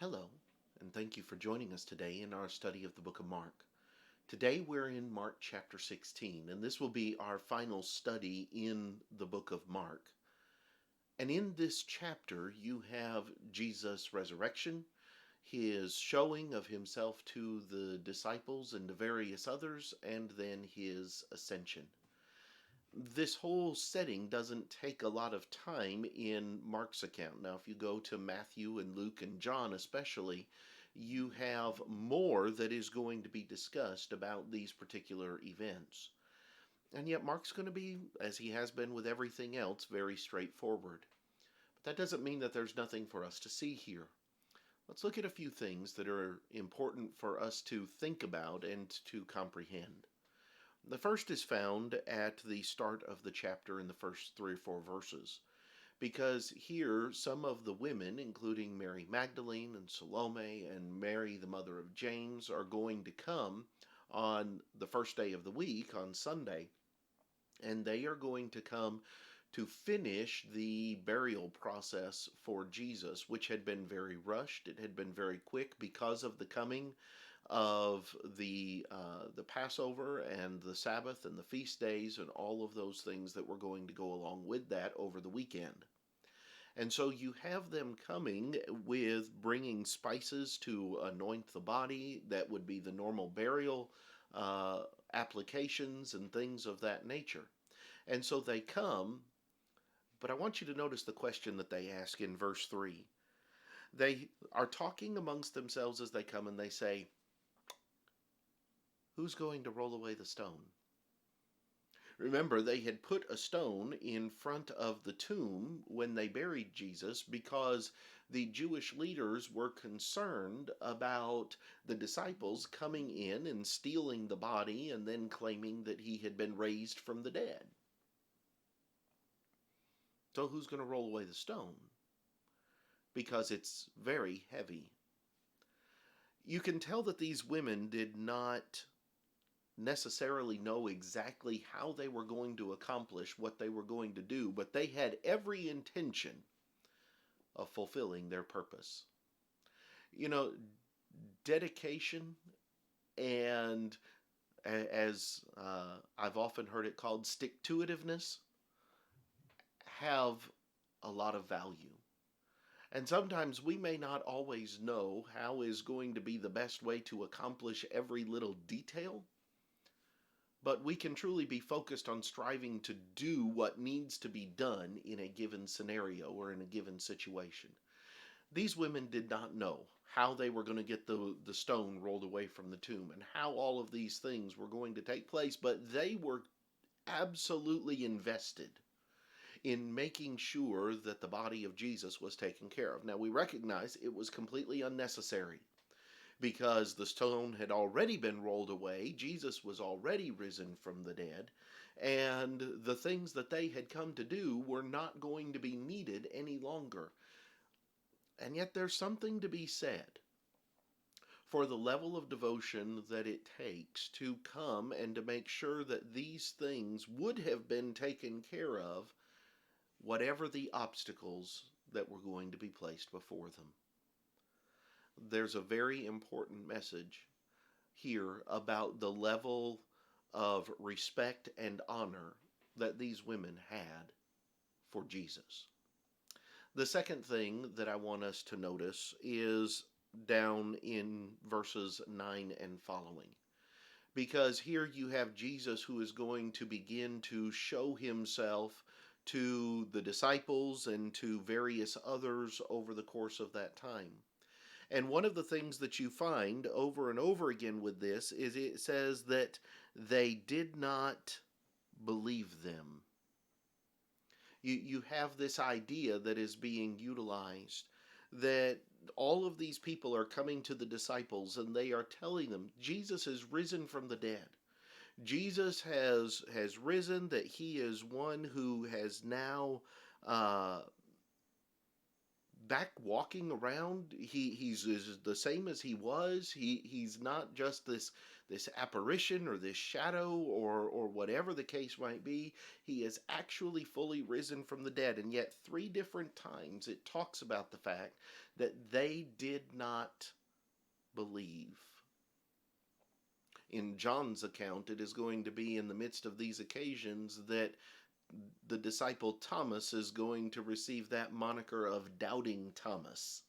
Hello, and thank you for joining us today in our study of the book of Mark. Today we're in Mark chapter 16, and this will be our final study in the book of Mark. And in this chapter, you have Jesus' resurrection, his showing of himself to the disciples and to various others, and then his ascension. This whole setting doesn't take a lot of time in Mark's account. Now, if you go to Matthew and Luke and John especially, you have more that is going to be discussed about these particular events. And yet, Mark's going to be, as he has been with everything else, very straightforward. But that doesn't mean that there's nothing for us to see here. Let's look at a few things that are important for us to think about and to comprehend. The first is found at the start of the chapter in the first 3 or 4 verses, because here some of the women, including Mary Magdalene and Salome and Mary, the mother of James, are going to come on the first day of the week, on Sunday, and they are going to come to finish the burial process for Jesus, which had been very rushed. It had been very quick because of the coming of the Passover and the Sabbath and the feast days and all of those things that were going to go along with that over the weekend. And so you have them coming with bringing spices to anoint the body. That would be the normal burial applications and things of that nature. And so they come, but I want you to notice the question that they ask in verse 3. They are talking amongst themselves as they come, and they say, "Who's going to roll away the stone?" Remember, they had put a stone in front of the tomb when they buried Jesus because the Jewish leaders were concerned about the disciples coming in and stealing the body and then claiming that he had been raised from the dead. So who's going to roll away the stone? Because it's very heavy. You can tell that these women did not necessarily know exactly how they were going to accomplish what they were going to do, but they had every intention of fulfilling their purpose. You know, dedication and, as I've often heard it called, stick-to-itiveness have a lot of value. And sometimes we may not always know how is going to be the best way to accomplish every little detail, but we can truly be focused on striving to do what needs to be done in a given scenario or in a given situation. These women did not know how they were going to get the stone rolled away from the tomb and how all of these things were going to take place, but they were absolutely invested in making sure that the body of Jesus was taken care of. Now, we recognize it was completely unnecessary because the stone had already been rolled away, Jesus was already risen from the dead, and the things that they had come to do were not going to be needed any longer. And yet there's something to be said for the level of devotion that it takes to come and to make sure that these things would have been taken care of, whatever the obstacles that were going to be placed before them. There's a very important message here about the level of respect and honor that these women had for Jesus. The second thing that I want us to notice is down in verses 9 and following. Because here you have Jesus who is going to begin to show himself to the disciples and to various others over the course of that time. And one of the things that you find over and over again with this is it says that they did not believe them. You have this idea that is being utilized that all of these people are coming to the disciples and they are telling them Jesus is risen from the dead. Jesus has risen, that he is one who has now back walking around. He's the same as he was. He's not just this this apparition or this shadow or whatever the case might be. He is actually fully risen from the dead. And yet 3 different times it talks about the fact that they did not believe. In John's account, it is going to be in the midst of these occasions that the disciple Thomas is going to receive that moniker of Doubting Thomas.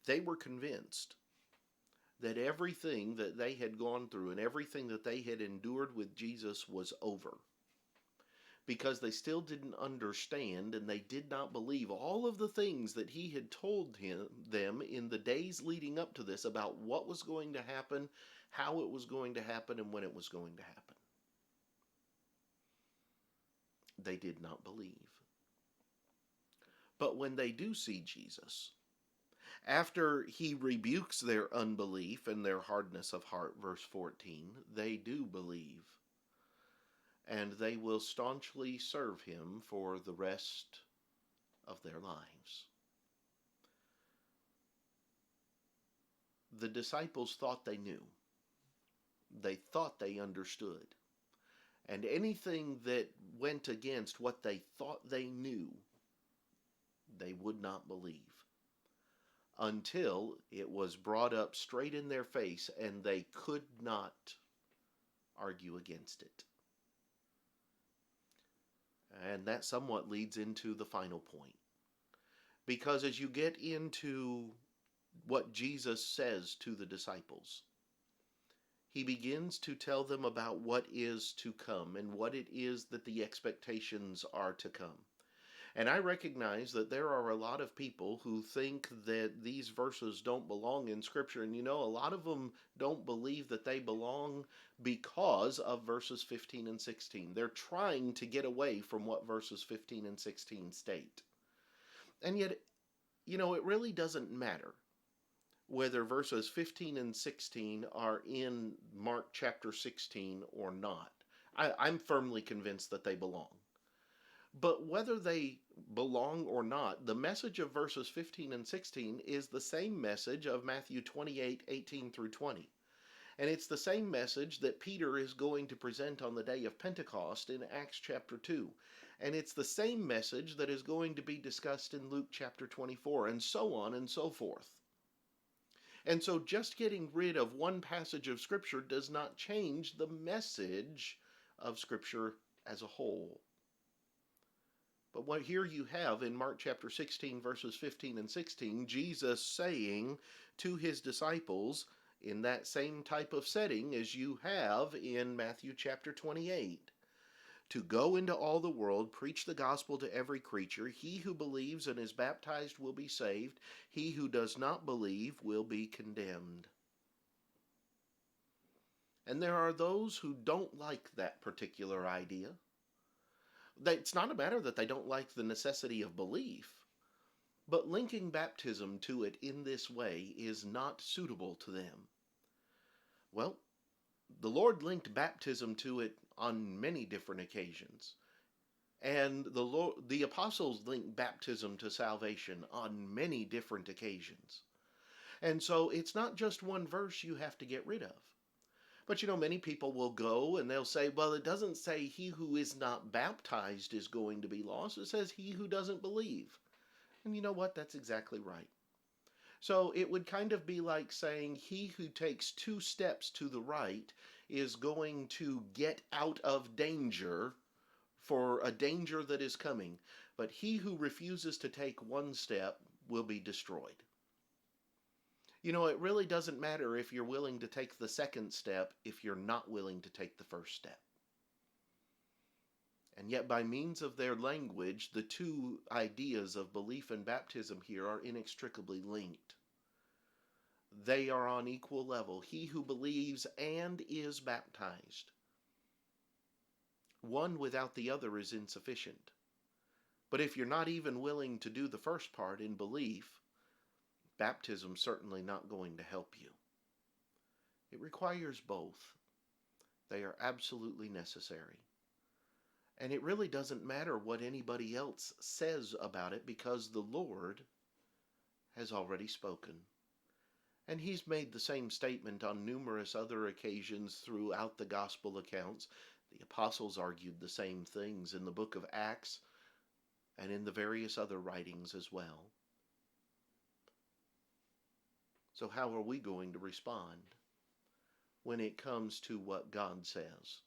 They were convinced that everything that they had gone through and everything that they had endured with Jesus was over, because they still didn't understand and they did not believe all of the things that he had told them in the days leading up to this about what was going to happen, how it was going to happen, and when it was going to happen. They did not believe. But when they do see Jesus, after he rebukes their unbelief and their hardness of heart, verse 14, they do believe. And they will staunchly serve him for the rest of their lives. The disciples thought they knew. They thought they understood. And anything that went against what they thought they knew, they would not believe. Until it was brought up straight in their face and they could not argue against it. And that somewhat leads into the final point. Because as you get into what Jesus says to the disciples, he begins to tell them about what is to come and what it is that the expectations are to come. And I recognize that there are a lot of people who think that these verses don't belong in Scripture. And a lot of them don't believe that they belong because of verses 15 and 16. They're trying to get away from what verses 15 and 16 state. And yet, it really doesn't matter whether verses 15 and 16 are in Mark chapter 16 or not. I'm firmly convinced that they belong. But whether they belong or not, the message of verses 15 and 16 is the same message of Matthew 28, 18 through 20. And it's the same message that Peter is going to present on the day of Pentecost in Acts chapter 2. And it's the same message that is going to be discussed in Luke chapter 24, and so on and so forth. And so just getting rid of one passage of Scripture does not change the message of Scripture as a whole. But what here you have in Mark chapter 16, verses 15 and 16, Jesus saying to his disciples in that same type of setting as you have in Matthew chapter 28, to go into all the world, preach the gospel to every creature. He who believes and is baptized will be saved. He who does not believe will be condemned. And there are those who don't like that particular idea. It's not a matter that they don't like the necessity of belief, but linking baptism to it in this way is not suitable to them. Well, the Lord linked baptism to it on many different occasions. And the apostles linked baptism to salvation on many different occasions. And so it's not just one verse you have to get rid of. But many people will go and they'll say, well, it doesn't say he who is not baptized is going to be lost. It says he who doesn't believe. And you know what? That's exactly right. So it would kind of be like saying he who takes 2 steps to the right is going to get out of danger for a danger that is coming. But he who refuses to take 1 step will be destroyed. It really doesn't matter if you're willing to take the 2nd step if you're not willing to take the 1st step. And yet by means of their language, the 2 ideas of belief and baptism here are inextricably linked. They are on equal level. He who believes and is baptized. One without the other is insufficient. But if you're not even willing to do the first part in belief, baptism's certainly not going to help you. It requires both. They are absolutely necessary. And it really doesn't matter what anybody else says about it because the Lord has already spoken. And he's made the same statement on numerous other occasions throughout the gospel accounts. The apostles argued the same things in the book of Acts and in the various other writings as well. So, how are we going to respond when it comes to what God says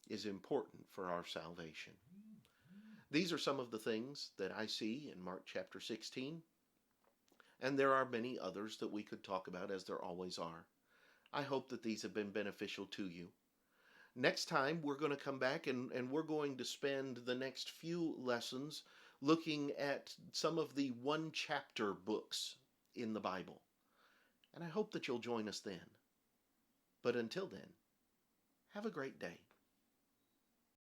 is important for our salvation? These are some of the things that I see in Mark chapter 16, and there are many others that we could talk about, as there always are. I hope that these have been beneficial to you. Next time, we're going to come back and we're going to spend the next few lessons looking at some of the one chapter books in the Bible. And I hope that you'll join us then. But until then, have a great day.